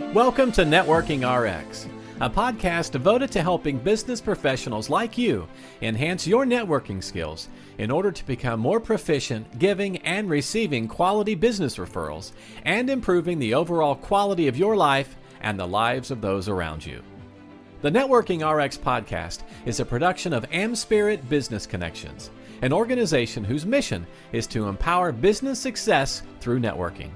Welcome to Networking RX, a podcast devoted to helping business professionals like you enhance your networking skills in order to become more proficient giving and receiving quality business referrals and improving the overall quality of your life and the lives of those around you. The Networking RX podcast is a production of AmSpirit Business Connections, an organization whose mission is to empower business success through networking.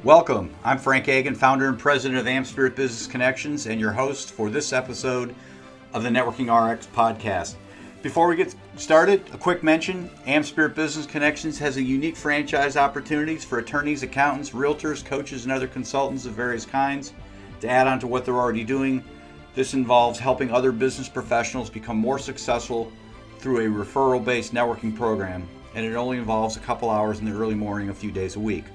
Welcome. I'm Frank Agin, founder and president of AmSpirit Business Connections, and your host for this episode of the Networking RX podcast. Before we get started, a quick mention. AmSpirit Business Connections has a unique franchise opportunities for attorneys, accountants, realtors, coaches, and other consultants of various kinds to add on to what they're already doing. This involves helping other business professionals become more successful through a referral-based networking program, and it only involves a couple hours in the early morning a few days a week.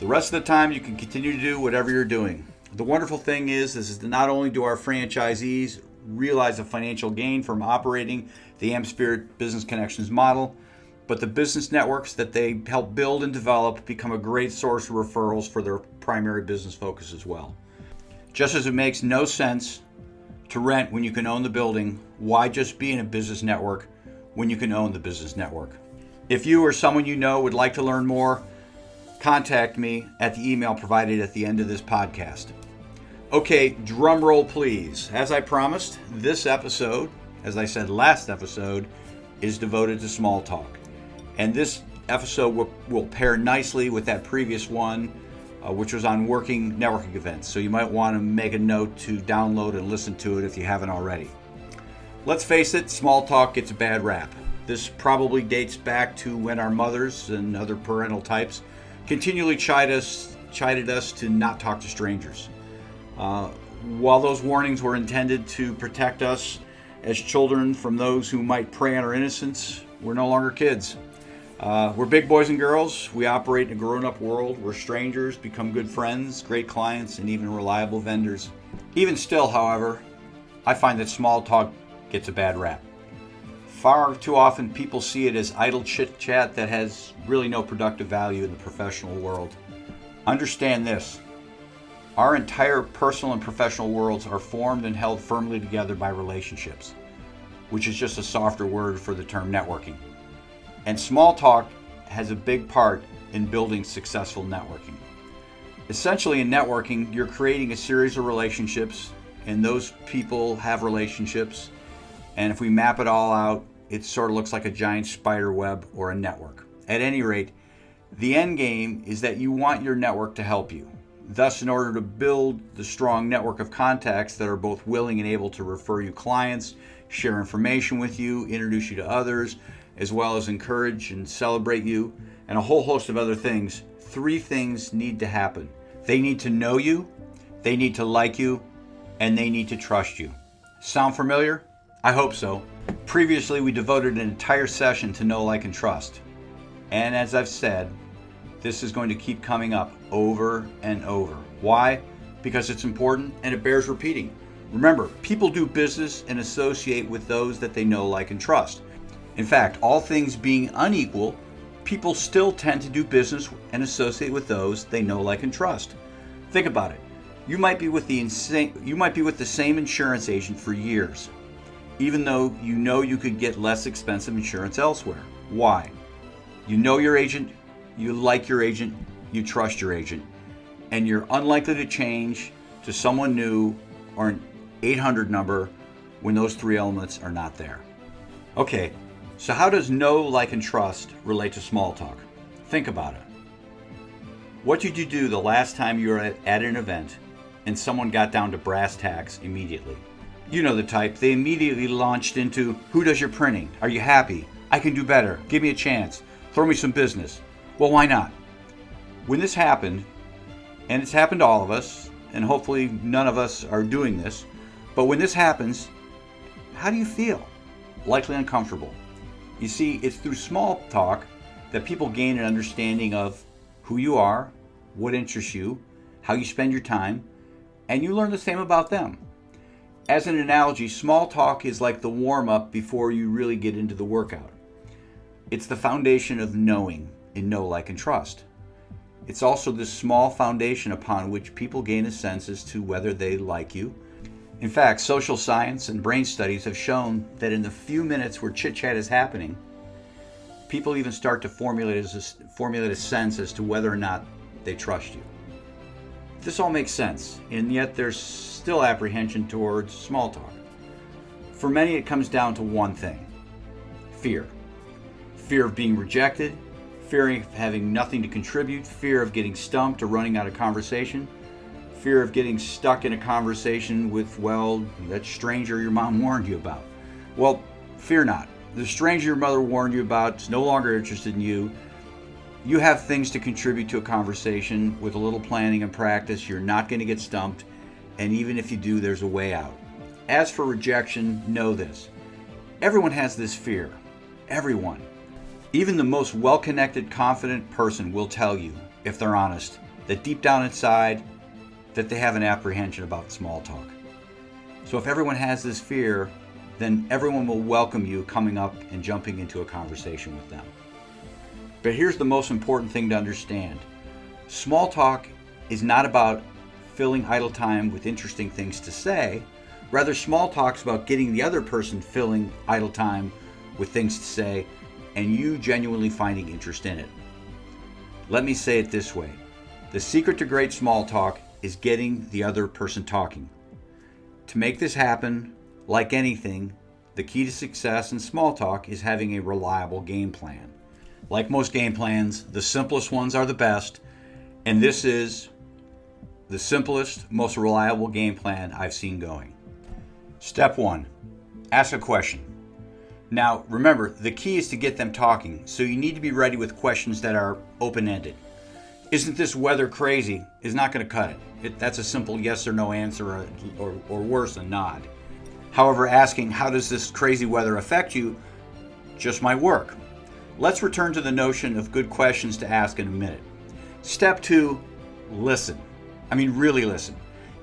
The rest of the time, you can continue to do whatever you're doing. The wonderful thing is that not only do our franchisees realize a financial gain from operating the AmSpirit Business Connections model, but the business networks that they help build and develop become a great source of referrals for their primary business focus as well. Just as it makes no sense to rent when you can own the building, why just be in a business network when you can own the business network? If you or someone you know would like to learn more, contact me at the email provided at the end of this podcast. Okay, drum roll please. As I promised, this episode, as I said last episode, is devoted to small talk. And this episode will pair nicely with that previous one, which was on working networking events. So you might want to make a note to download and listen to it if you haven't already. Let's face it, small talk gets a bad rap. This probably dates back to when our mothers and other parental types continually chided us to not talk to strangers. While those warnings were intended to protect us as children from those who might prey on our innocence, we're no longer kids. We're big boys and girls. We operate in a grown-up world where strangers become good friends, great clients, and even reliable vendors. Even still, however, I find that small talk gets a bad rap. Far too often people see it as idle chit-chat that has really no productive value in the professional world. Understand this. Our entire personal and professional worlds are formed and held firmly together by relationships, which is just a softer word for the term networking. And small talk has a big part in building successful networking. Essentially in networking, you're creating a series of relationships, and those people have relationships. And if we map it all out, it sort of looks like a giant spider web or a network. At any rate, the end game is that you want your network to help you. Thus, in order to build the strong network of contacts that are both willing and able to refer you clients, share information with you, introduce you to others, as well as encourage and celebrate you, and a whole host of other things, three things need to happen. They need to know you, they need to like you, and they need to trust you. Sound familiar? I hope so. Previously, we devoted an entire session to know, like, and trust. And as I've said, this is going to keep coming up over and over. Why? Because it's important and it bears repeating. Remember, people do business and associate with those that they know, like, and trust. In fact, all things being unequal, people still tend to do business and associate with those they know, like, and trust. Think about it. You might be with the same insurance agent for years, even though you know you could get less expensive insurance elsewhere. Why? You know your agent, you like your agent, you trust your agent, and you're unlikely to change to someone new or an 800 number when those three elements are not there. Okay, so how does know, like, and trust relate to small talk? Think about it. What did you do the last time you were at an event and someone got down to brass tacks immediately? You know the type. They immediately launched into, who does your printing? Are you happy? I can do better. Give me a chance. Throw me some business. Well, why not? When this happened, and it's happened to all of us, and hopefully none of us are doing this, but when this happens, how do you feel? Likely uncomfortable. You see, it's through small talk that people gain an understanding of who you are, what interests you, how you spend your time, and you learn the same about them. As an analogy, small talk is like the warm-up before you really get into the workout. It's the foundation of knowing in know, like, and trust. It's also this small foundation upon which people gain a sense as to whether they like you. In fact, social science and brain studies have shown that in the few minutes where chit-chat is happening, people even start to formulate a sense as to whether or not they trust you. This all makes sense, and yet there's still apprehension towards small talk. For many, it comes down to one thing: fear. Fear of being rejected, fear of having nothing to contribute, fear of getting stumped or running out of conversation, fear of getting stuck in a conversation with, well, that stranger your mom warned you about. Well, fear not. The stranger your mother warned you about is no longer interested in you. You have things to contribute to a conversation. With a little planning and practice, you're not going to get stumped, and even if you do, there's a way out. As for rejection, know this: everyone has this fear. Everyone. Even the most well-connected, confident person will tell you, if they're honest, that deep down inside, that they have an apprehension about small talk. So if everyone has this fear, then everyone will welcome you coming up and jumping into a conversation with them. But here's the most important thing to understand. Small talk is not about filling idle time with interesting things to say. Rather, small talk's about getting the other person filling idle time with things to say, and you genuinely finding interest in it. Let me say it this way: the secret to great small talk is getting the other person talking. To make this happen, like anything, the key to success in small talk is having a reliable game plan. Like most game plans, the simplest ones are the best, and this is the simplest, most reliable game plan I've seen going. Step 1, ask a question. Now, remember, the key is to get them talking, so you need to be ready with questions that are open-ended. Isn't this weather crazy? Is not going to cut it. That's a simple yes or no answer, or worse, a nod. However, asking, how does this crazy weather affect you, just might work. Let's return to the notion of good questions to ask in a minute. Step 2, listen. I mean, really listen.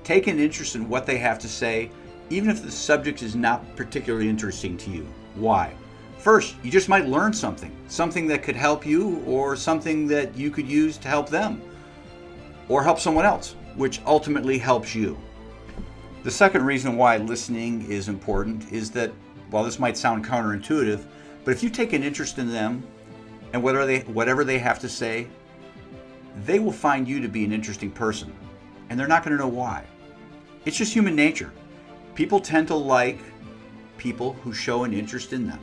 Take an interest in what they have to say, even if the subject is not particularly interesting to you. Why? First, you just might learn something that could help you, or something that you could use to help them, or help someone else, which ultimately helps you. The second reason why listening is important is that, while this might sound counterintuitive, but if you take an interest in them and whatever they have to say, they will find you to be an interesting person, and they're not going to know why. It's just human nature. People tend to like people who show an interest in them.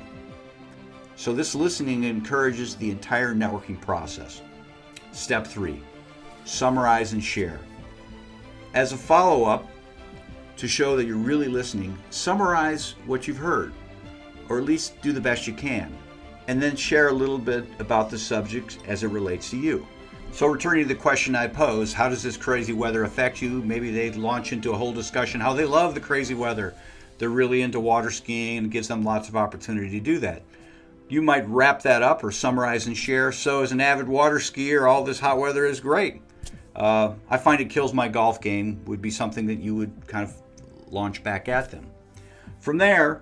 So this listening encourages the entire networking process. Step 3, summarize and share. As a follow-up, to show that you're really listening, summarize what you've heard, or at least do the best you can, and then share a little bit about the subject as it relates to you. So returning to the question I posed, how does this crazy weather affect you? Maybe they launch into a whole discussion how they love the crazy weather. They're really into water skiing, and it gives them lots of opportunity to do that. You might wrap that up or summarize and share. So as an avid water skier, all this hot weather is great. I find it kills my golf game, would be something that you would kind of launch back at them. From there,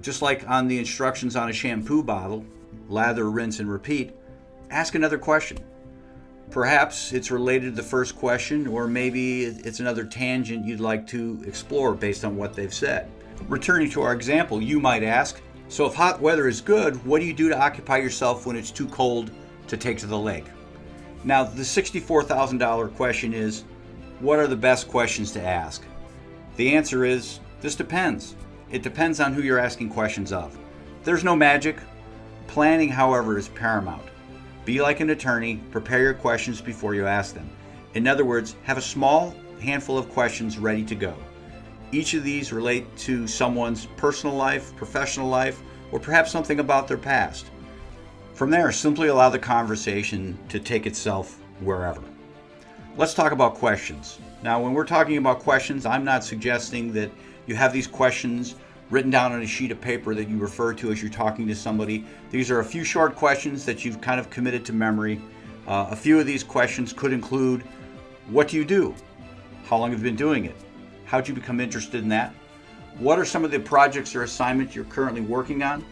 just like on the instructions on a shampoo bottle, lather, rinse, and repeat, ask another question. Perhaps it's related to the first question, or maybe it's another tangent you'd like to explore based on what they've said. Returning to our example, you might ask, so if hot weather is good, what do you do to occupy yourself when it's too cold to take to the lake? Now, the $64,000 question is, what are the best questions to ask? The answer is, this depends. It depends on who you're asking questions of. There's no magic. Planning, however, is paramount. Be like an attorney, prepare your questions before you ask them. In other words, have a small handful of questions ready to go. Each of these relate to someone's personal life, professional life, or perhaps something about their past. From there, simply allow the conversation to take itself wherever. Let's talk about questions. Now, when we're talking about questions, I'm not suggesting that you have these questions written down on a sheet of paper that you refer to as you're talking to somebody. These are a few short questions that you've kind of committed to memory. A few of these questions could include, what do you do? How long have you been doing it? How'd you become interested in that? What are some of the projects or assignments you're currently working on?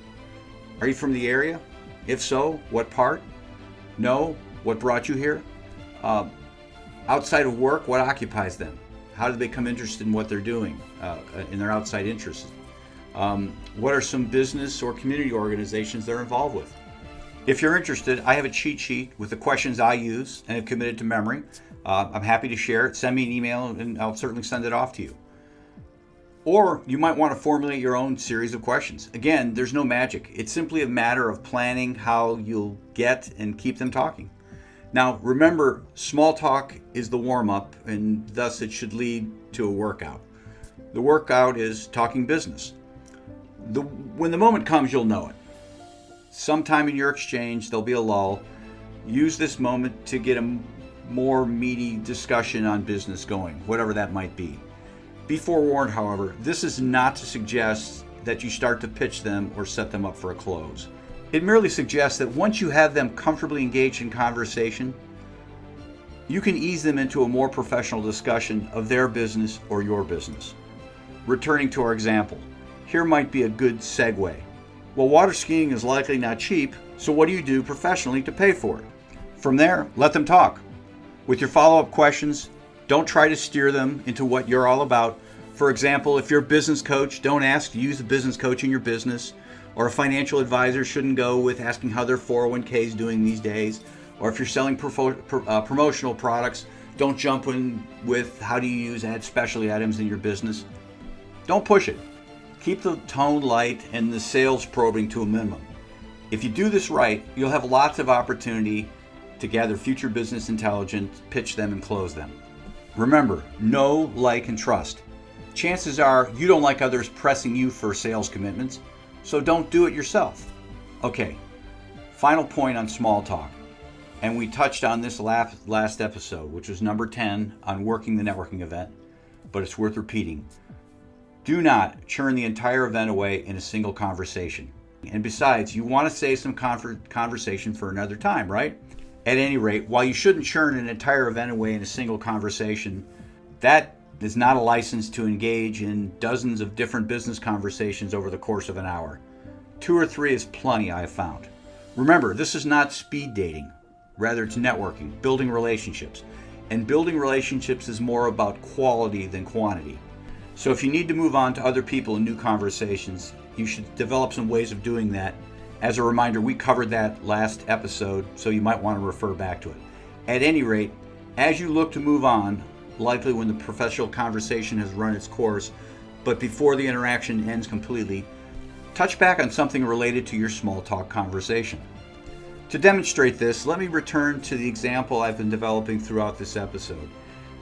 Are you from the area? If so, what part? No? What brought you here? Outside of work, what occupies them? How do they become interested in what they're doing in their outside interests? What are some business or community organizations they're involved with? If you're interested, I have a cheat sheet with the questions I use and have committed to memory. I'm happy to share it. Send me an email and I'll certainly send it off to you. Or you might want to formulate your own series of questions. Again, there's no magic. It's simply a matter of planning how you'll get and keep them talking. Now, remember, small talk is the warm-up, and thus it should lead to a workout. The workout is talking business. When the moment comes, you'll know it. Sometime in your exchange, there'll be a lull. Use this moment to get a more meaty discussion on business going, whatever that might be. Be forewarned, however, this is not to suggest that you start to pitch them or set them up for a close. It merely suggests that once you have them comfortably engaged in conversation, you can ease them into a more professional discussion of their business or your business. Returning to our example, here might be a good segue. Well, water skiing is likely not cheap, so what do you do professionally to pay for it? From there, let them talk. With your follow-up questions, don't try to steer them into what you're all about. For example, if you're a business coach, don't ask to use a business coach in your business. Or a financial advisor shouldn't go with asking how their 401k is doing these days. Or if you're selling promotional products, don't jump in with how do you use specialty items in your business. Don't push it. Keep the tone light and the sales probing to a minimum. If you do this right, you'll have lots of opportunity to gather future business intelligence, pitch them, and close them. Remember, know, like, and trust. Chances are you don't like others pressing you for sales commitments, so don't do it yourself. Okay, final point on small talk. And we touched on this last episode, which was number 10 on working the networking event, but it's worth repeating. Do not churn the entire event away in a single conversation. And besides, you want to save some conversation for another time, right? At any rate, while you shouldn't churn an entire event away in a single conversation, that is not a license to engage in dozens of different business conversations over the course of an hour. 2 or 3 is plenty, I have found. Remember, this is not speed dating. Rather, it's networking, building relationships. And building relationships is more about quality than quantity. So if you need to move on to other people in new conversations, you should develop some ways of doing that. As a reminder, we covered that last episode, so you might want to refer back to it. At any rate, as you look to move on, likely when the professional conversation has run its course, but before the interaction ends completely, touch back on something related to your small talk conversation. To demonstrate this, let me return to the example I've been developing throughout this episode.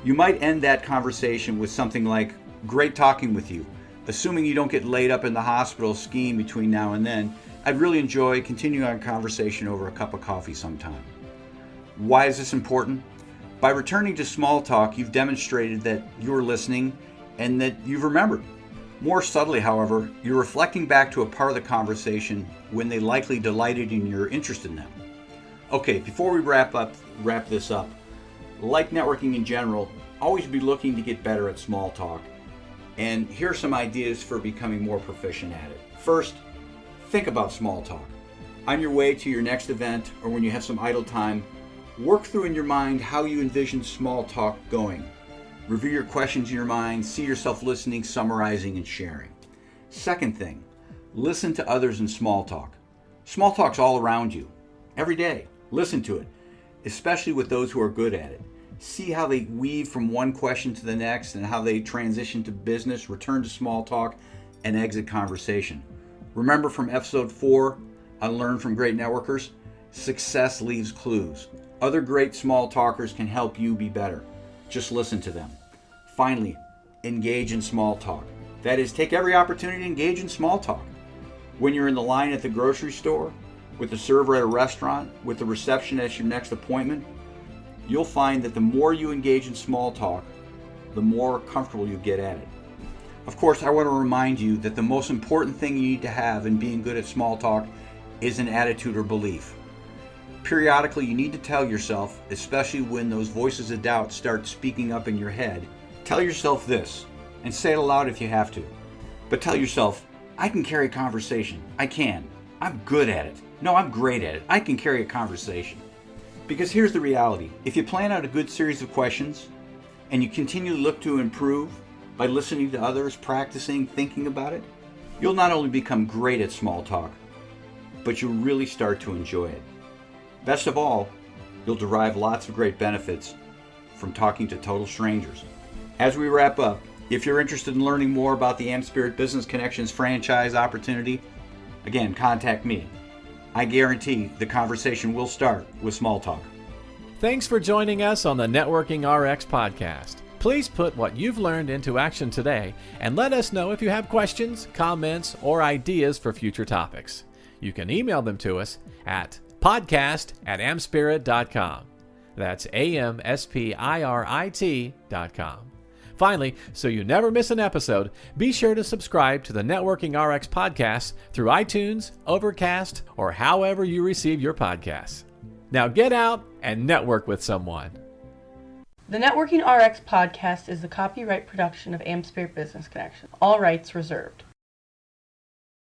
You might end that conversation with something like, "Great talking with you. Assuming you don't get laid up in the hospital skiing between now and then, I'd really enjoy continuing our conversation over a cup of coffee sometime." Why is this important? By returning to small talk, you've demonstrated that you're listening and that you've remembered. More subtly, however, you're reflecting back to a part of the conversation when they likely delighted in your interest in them. Okay, before we wrap this up, like networking in general, always be looking to get better at small talk. And here are some ideas for becoming more proficient at it. First, think about small talk. On your way to your next event or when you have some idle time, work through in your mind how you envision small talk going. Review your questions in your mind, see yourself listening, summarizing, and sharing. Second thing, listen to others in small talk. Small talk's all around you, every day. Listen to it, especially with those who are good at it. See how they weave from one question to the next and how they transition to business, return to small talk, and exit conversation. Remember from episode 4 on Learn from Great Networkers, success leaves clues. Other great small talkers can help you be better. Just listen to them. Finally, engage in small talk. That is, take every opportunity to engage in small talk. When you're in the line at the grocery store, with the server at a restaurant, with the reception at your next appointment, you'll find that the more you engage in small talk, the more comfortable you get at it. Of course, I want to remind you that the most important thing you need to have in being good at small talk is an attitude or belief. Periodically, you need to tell yourself, especially when those voices of doubt start speaking up in your head, tell yourself this, and say it aloud if you have to. But tell yourself, I can carry a conversation. I can. I'm good at it. No, I'm great at it. I can carry a conversation. Because here's the reality. If you plan out a good series of questions and you continue to look to improve by listening to others, practicing, thinking about it, you'll not only become great at small talk, but you'll really start to enjoy it. Best of all, you'll derive lots of great benefits from talking to total strangers. As we wrap up, if you're interested in learning more about the AmSpirit Business Connections franchise opportunity, again, contact me. I guarantee the conversation will start with small talk. Thanks for joining us on the Networking RX podcast. Please put what you've learned into action today and let us know if you have questions, comments, or ideas for future topics. You can email them to us at podcast@amspirit.com. That's AmSpirit.com. Finally, so you never miss an episode, be sure to subscribe to the Networking RX podcast through iTunes, Overcast, or however you receive your podcasts. Now get out and network with someone. The Networking RX podcast is the copyright production of AmSpirit Business Connections. All rights reserved.